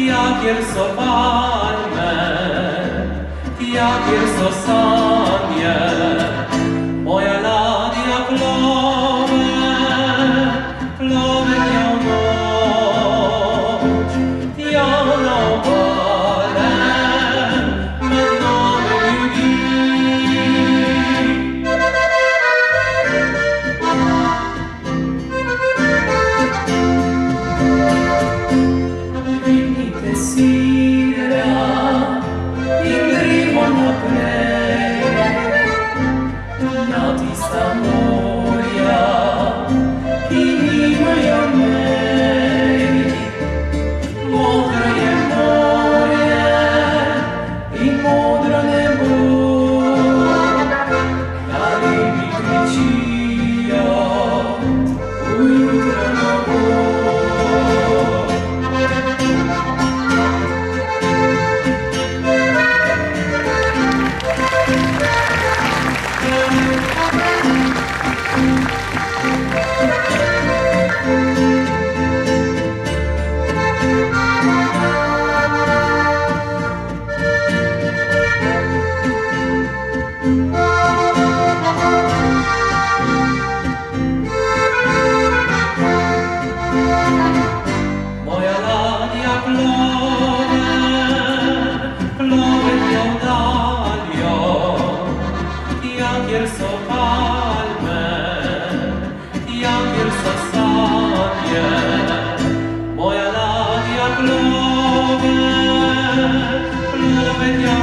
jakier so palme, jakier so sanje, moja Ladia plove, plove ją noć, ją balem med nowe ljudi. Dvignite sidra in grimo naprej, na tista morja, ki nimajo mej. Modro je morje in modro nebo, ali mi kričijo ujutro nebo. Moja Ladia plove, plove ją daljo, jakier so palme, jakier so sanje. Moja Ladia plove, plove ją